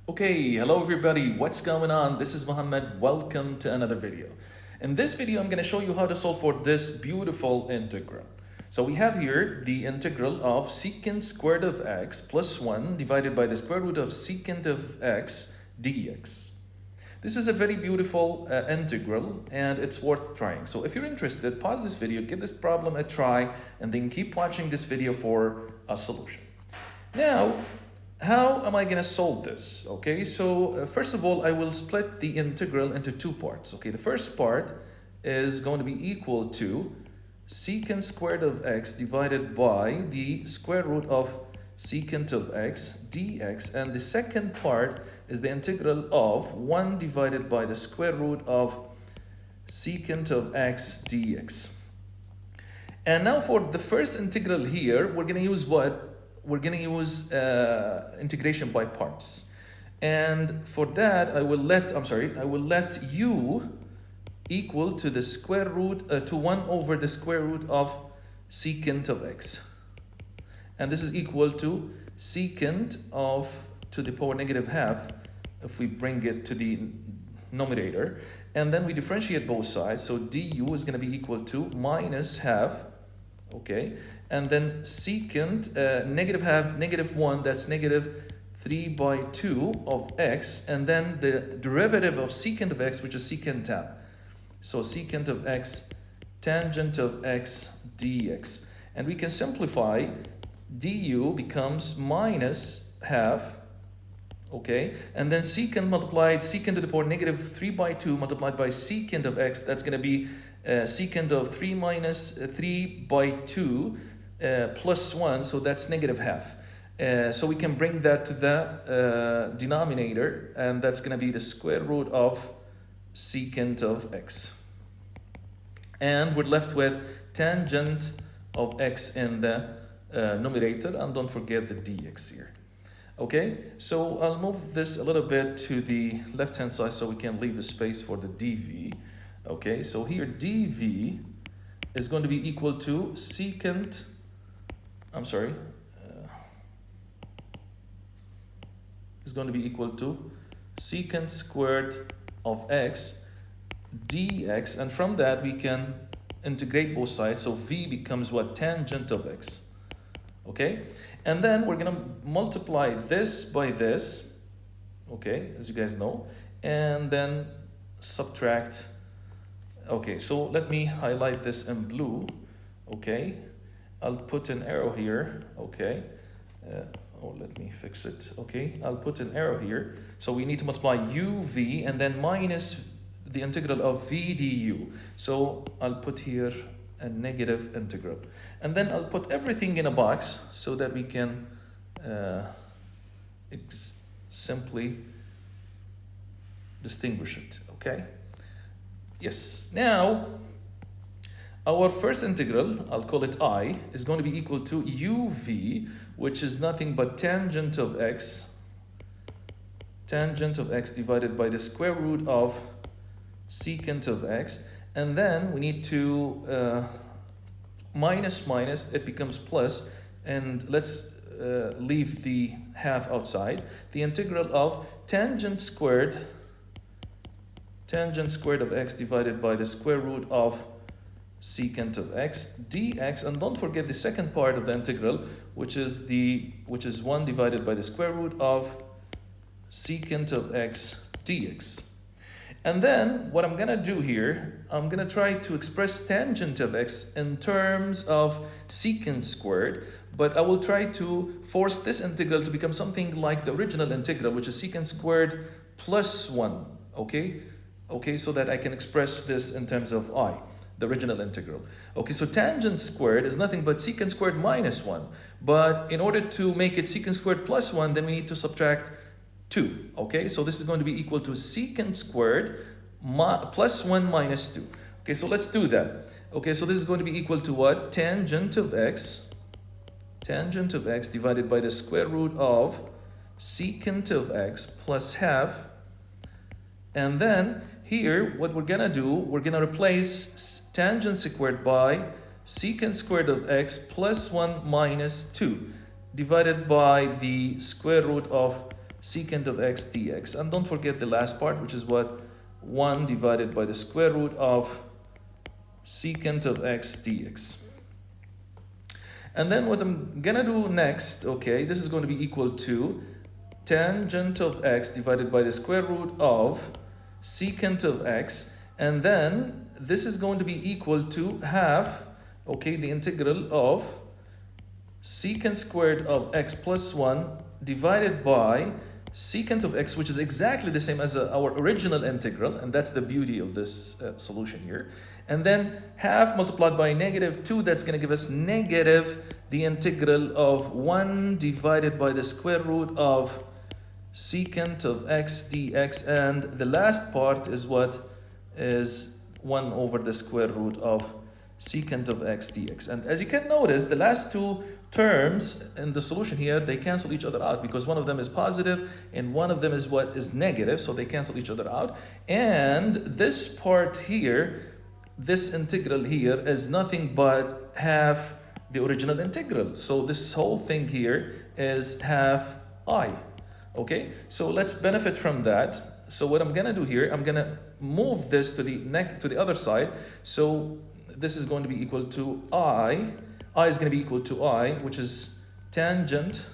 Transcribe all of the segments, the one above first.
Okay, hello everybody, what's going on? This is Mohammed, welcome to another video. In this video, I'm going to show you how to solve for this beautiful integral. So we have here the integral of secant squared of x plus 1 divided by the square root of secant of x dx. This is a very beautiful integral and it's worth trying. So if you're interested, pause this video, give this problem a try, and then keep watching this video for a solution. Now, how am I going to solve this? Okay, so first of all, I will split the integral into two parts. Okay, the first part is going to be equal to secant squared of x divided by the square root of secant of x dx, and the second part is the integral of 1 divided by the square root of secant of x dx. And now for the first integral here, we're going to use what? We're going to use integration by parts. And for that, I will let u equal to the square root, to 1 over the square root of secant of x. And this is equal to secant of to the power negative half, if we bring it to the numerator. And then we differentiate both sides. So du is going to be equal to minus half, okay? And then secant, negative half, negative 1, that's negative 3 by 2 of x, and then the derivative of secant of x, which is secant tan. So secant of x, tangent of x dx. And we can simplify, du becomes minus half, okay? And then secant multiplied, secant to the power negative 3 by 2 multiplied by secant of x, that's going to be secant of 3 minus 3 by 2 plus 1, so that's negative half. So we can bring that to the denominator, and that's going to be the square root of secant of x. And we're left with tangent of x in the numerator, and don't forget the dx here. Okay, so I'll move this a little bit to the left hand side so we can leave a space for the dv. Okay, so here dv is going to be equal to secant, is going to be equal to secant squared of x dx, and from that we can integrate both sides, so v becomes what? Tangent of x. Okay, and then we're going to multiply this by this, okay, as you guys know, and then subtract. Okay, so let me highlight this in blue. Okay, I'll put an arrow here. Okay, let me fix it. Okay, I'll put an arrow here. So we need to multiply uv and then minus the integral of v du. So I'll put here a negative integral. And then I'll put everything in a box so that we can simply distinguish it. Okay? Yes. Now, our first integral, I'll call it I, is going to be equal to uv, which is nothing but tangent of x divided by the square root of secant of x. And then we need to minus, it becomes plus, and let's leave the half outside. The integral of tangent squared of x divided by the square root of secant of x dx, and don't forget the second part of the integral, which is 1 divided by the square root of secant of x dx. And then what I'm going to do here, I'm going to try to express tangent of x in terms of secant squared, but I will try to force this integral to become something like the original integral, which is secant squared plus 1, okay? Okay, so that I can express this in terms of I, the original integral. Okay, so tangent squared is nothing but secant squared minus 1. But in order to make it secant squared plus 1, then we need to subtract 2. Okay, so this is going to be equal to secant squared plus 1 minus 2. Okay, so let's do that. Okay, so this is going to be equal to what? Tangent of x divided by the square root of secant of x plus half. And then here, what we're going to do, we're going to replace tangent squared by secant squared of x plus 1 minus 2 divided by the square root of secant of x dx. And don't forget the last part, which is what? 1 divided by the square root of secant of x dx. And then what I'm gonna do next, okay, this is going to be equal to tangent of x divided by the square root of secant of x, and then this is going to be equal to half, okay, the integral of secant squared of x plus 1 divided by secant of x, which is exactly the same as our original integral, and that's the beauty of this solution here. And then half multiplied by -2, that's going to give us negative the integral of 1 divided by the square root of secant of x dx, and the last part is what is 1 over the square root of secant of x dx. And as you can notice, the last two terms in the solution here, they cancel each other out because one of them is positive and one of them is what is negative, so they cancel each other out. And this part here, this integral here, is nothing but half the original integral. So this whole thing here is half I. Okay, so let's benefit from that. So what I'm gonna do here, I'm gonna move this to the other side. So this is going to be equal to I is going to be equal to I, which is tangent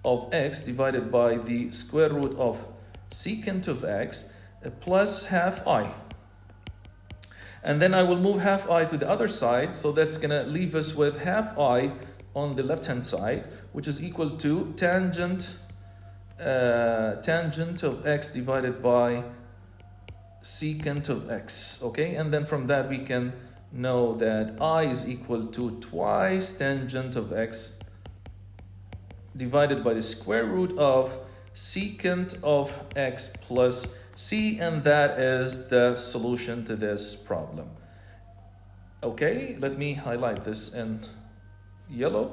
of x divided by the square root of secant of x plus half I. And then I will move half I to the other side, so that's going to leave us with half I on the left hand side, which is equal to tangent of x divided by secant of x. Okay, and then from that we can know that I is equal to twice tangent of x divided by the square root of secant of x plus c, and that is the solution to this problem. Okay, let me highlight this in yellow,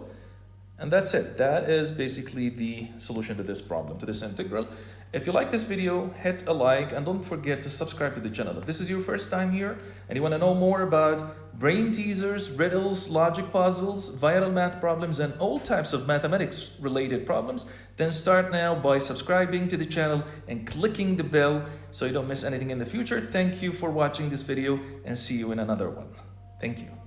and that's it. That is basically the solution to this problem, to this integral. If you like this video, hit a like and don't forget to subscribe to the channel. If this is your first time here and you want to know more about brain teasers, riddles, logic puzzles, viral math problems, and all types of mathematics related problems, then start now by subscribing to the channel and clicking the bell so you don't miss anything in the future. Thank you for watching this video and see you in another one. Thank you.